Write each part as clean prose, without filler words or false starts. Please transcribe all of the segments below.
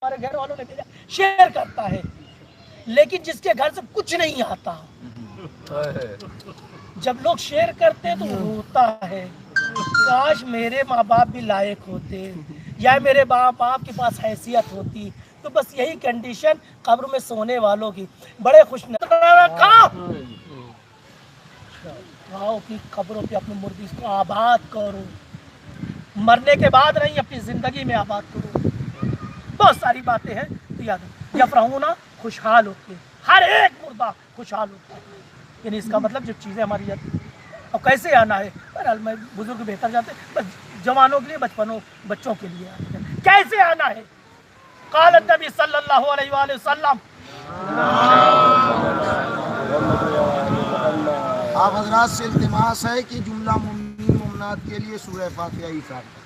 ہمارے گھر والوں نے بھیجا، شیئر کرتا ہے، لیکن جس کے گھر سے کچھ نہیں آتا، جب لوگ شیئر کرتے ہیں تو وہ روتا ہے، کاش میرے ماں باپ بھی لائق ہوتے یا میرے ماں باپ کے پاس حیثیت ہوتی۔ تو بس یہی کنڈیشن قبر میں سونے والوں کی، بڑے خوش کھاؤ کی قبروں پہ اپنی مردی کو آباد کرو، مرنے کے بعد نہیں اپنی زندگی میں آباد کرو۔ بہت ساری باتیں ہیں تو یاد ہے، یفرحون خوشحال ہوتے، ہر ایک مردہ خوشحال ہوتا ہے، یعنی اس کا مطلب جو چیزیں ہماری یاد، اور کیسے آنا ہے، بہرحال میں بزرگ بہتر جاتے، بس جوانوں کے لیے، بچوں کے لیے آنا ہے، کیسے آنا ہے۔ قال النبی صلی اللہ علیہ وآلہ وسلم، آپ حضرات سے التماس ہے کہ جملہ مومنین مومنات کے لیے سورہ فاتحہ ہی فاتحہ۔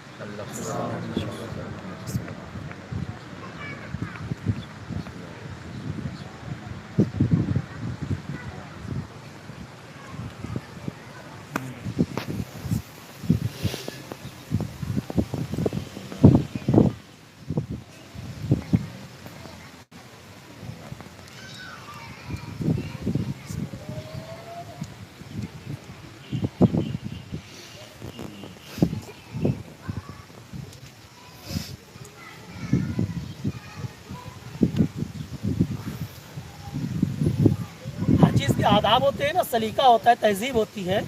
کے آداب ہوتے ہیں نا، سلیقہ ہوتا ہے، تہذیب ہوتی ہے،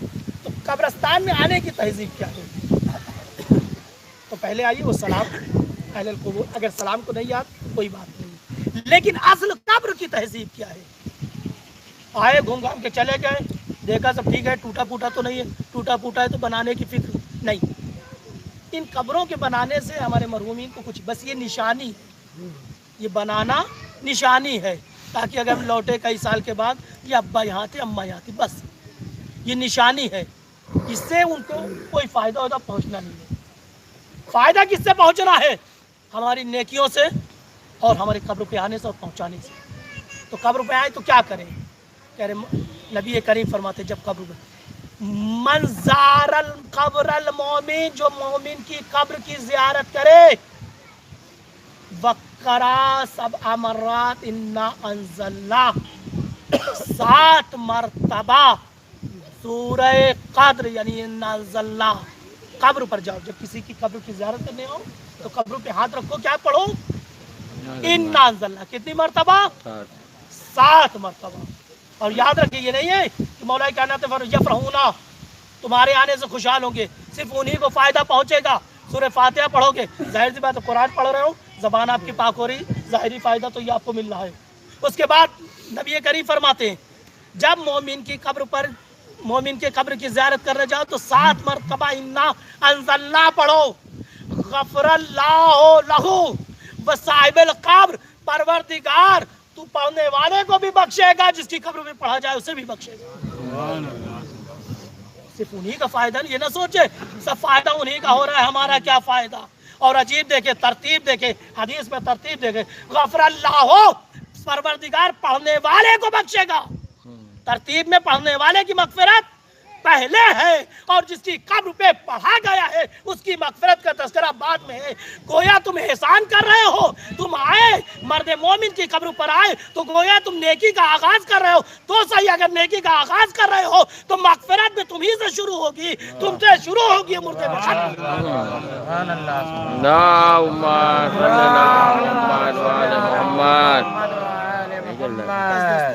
تو قبرستان میں آنے کی تہذیب کیا ہے؟ تو پہلے آئیے وہ سلام اہل القبور، اگر سلام کو نہیں یاد کوئی بات نہیں، لیکن اصل قبر کی تہذیب کیا ہے؟ آئے گھوم گھام کے چلے گئے، دیکھا سب ٹھیک ہے، ٹوٹا پوٹا تو نہیں ہے، ٹوٹا پوٹا ہے تو بنانے کی فکر نہیں۔ ان قبروں کے بنانے سے ہمارے مرحومین کو کچھ، بس یہ نشانی ہے، یہ بنانا نشانی ہے، تاکہ اگر ہم لوٹے کئی سال کے بعد یہ ابا یہاں تھے، اماں یہاں تھی، بس یہ نشانی ہے، اس سے ان کو کوئی فائدہ ہوتا پہنچنا نہیں ہے۔ فائدہ کس سے پہنچنا ہے؟ ہماری نیکیوں سے اور ہماری قبر پہ آنے سے اور پہنچانے سے۔ تو قبر پہ آئے تو کیا کریں؟ کہہ رہے نبی کریم فرماتے جب قبر پہ من زار القبر المومن، جو مومن کی قبر کی زیارت کرے، وقرا سبع مرات انا انزلنا، 7 مرتبہ سورہ قدر یعنی انا انزلنا، قبر پر جاؤ، جب کسی کی قبر کی زیارت کرنے ہو تو قبر پہ ہاتھ رکھو، کیا پڑھو؟ انا انزلنا، کتنی مرتبہ؟ 7 مرتبہ۔ اور یاد رکھیے یہ نہیں ہے کہ مولا کائنات یفرحون، تمہارے آنے سے خوشحال ہوں گے، صرف انہی کو فائدہ پہنچے گا۔ سورہ فاتحہ پڑھو گے، ظاہر سی بات ہے قرآن پڑھ رہے ہو، زبان آپ کی پاک ہو رہی، ظاہری فائدہ تو یہ آپ کو مل رہا ہے۔ اس کے بعد نبی کریم فرماتے ہیں جب مومن کی قبر پر، مومن کے قبر کی زیارت کرنے جاؤ تو 7 مرتبہ انا انزلنا پڑھو، غفر اللہ لہو وصاحب القبر، پروردگار تو پڑھنے والے کو بھی بخشے گا، جس کی قبر میں پڑھا جائے اسے بھی بخشے گا۔ صرف انہی کا فائدہ نہیں، یہ نہ سوچے سب فائدہ انہی کا ہو رہا ہے، ہمارا کیا فائدہ۔ اور عجیب دیکھے، ترتیب دیکھے، حدیث میں ترتیب دیکھے، غفر اللہ ہو، پروردگار پڑھنے والے کو بخشے گا، ترتیب میں پڑھنے والے کی مغفرت پہلے ہے، اور جس کی قبر پہ پڑھا گیا ہے اس کی مغفرت کا تذکرہ بعد میں ہے۔ گویا تم احسان کر رہے ہو، تم آئے مرد مومن کی قبر پر آئے تو گویا تم نیکی کا آغاز کر رہے ہو، تو صحیح اگر نیکی کا آغاز کر رہے ہو تو مغفرت بھی تم ہی سے شروع ہوگی، تم سے شروع ہوگی، مردے میں ختم۔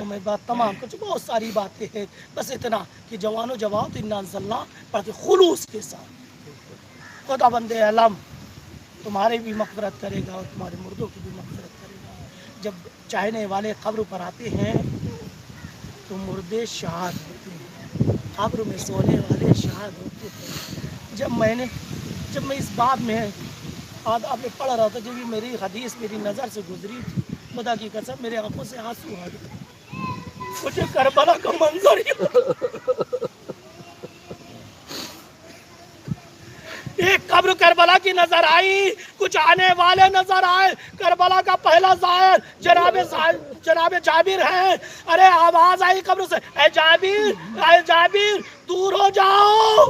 میں بات تمام کچھ بہت ساری باتیں ہیں، بس اتنا کہ جوانو جوان تو انا انزلنا پڑھ کے خلوص کے ساتھ، خدا بند علم تمہارے بھی مغفرت کرے گا اور تمہارے مردوں کی بھی مغفرت کرے گا۔ جب چاہنے والے قبر پر آتے ہیں تو مردے شاد ہوتے ہیں، قبر میں سونے والے شاد ہوتے ہیں۔ جب میں اس باب میں آداب میں پڑھ رہا تھا، جب یہ میری حدیث میری نظر سے گزری تھی، خدا کی قسم میرے آنکھوں سے آنسو آ گئے، مجھے کربلا کا منظر ایک قبر کربلا کی نظر آئی، کچھ آنے والے نظر آئے، کربلا کا پہلا زائر جناب جابر ہے، ارے آواز آئی قبر سے، اے جابر دور ہو جاؤ۔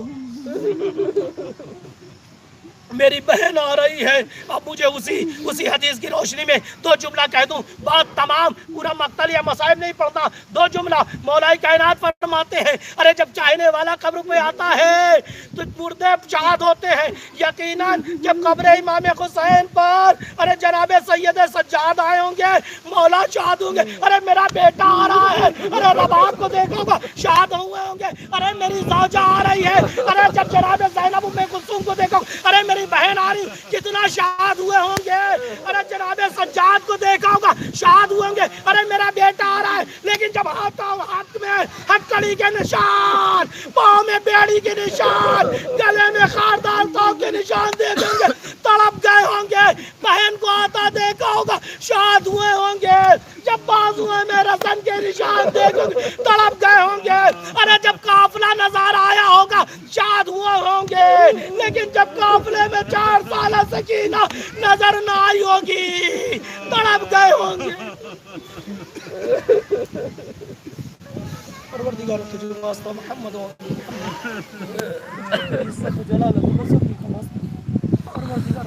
میری بہن آ رہی ہے. اب مجھے اسی حدیث کی روشنی میں دو جملہ کہہ دوں, بات تمام, پورا مقتل یا مصائب نہیں پڑھتا, دو جملہ. مولا کائنات فرماتے ہیں ارے جب چاہنے والا قبر پہ آتا ہے تو مردے شاد ہوتے ہیں. یقیناً جب قبر امام حسین پر ارے جناب سید سجاد آئے ہوں گے, مولا شاد ہوں گے, ارے میرا بیٹا آ رہا ہے, ارے رباب کو دیکھو گا شاد ہوئے ہوں گے, ارے میری زوجہ آ رہی ہے, ارے جب جناب زینب ام کلثوم کو دیکھو, ارے میری بہن آ رہی, کتنا شاد ہوئے ہوں گے. ارے جناب سجاد کو دیکھا ہوگا شاد ہوئے ہوں گے, ارے میرا بیٹا آ رہا ہے. لیکن جب ہاتھ میں ہتکڑی کے نشان, پاؤں میں بیڑی کے نشان, گلے میں خاردار تاؤ کے نشان دیکھیں گے, تڑپ گئے ہوں گے. بہن کو آتا دیکھا ہوگا شاد ہوئے ہوں گے. جب بازوئے میں رسن کے نشان دیکھیں گے تڑپ گئے ہوں گے. ارے جب قافلہ نظر آیا ہوگا شاد ہوئے ہوں گے. لیکن جب قافلے میں 4 سالہ سکینہ نظر نہ آئی ہوگی تڑپ گئے ہوں گے. پروردگار تجھے واسطہ محمد و عزت و جلالت و نصرت کی خلاص. پروردگار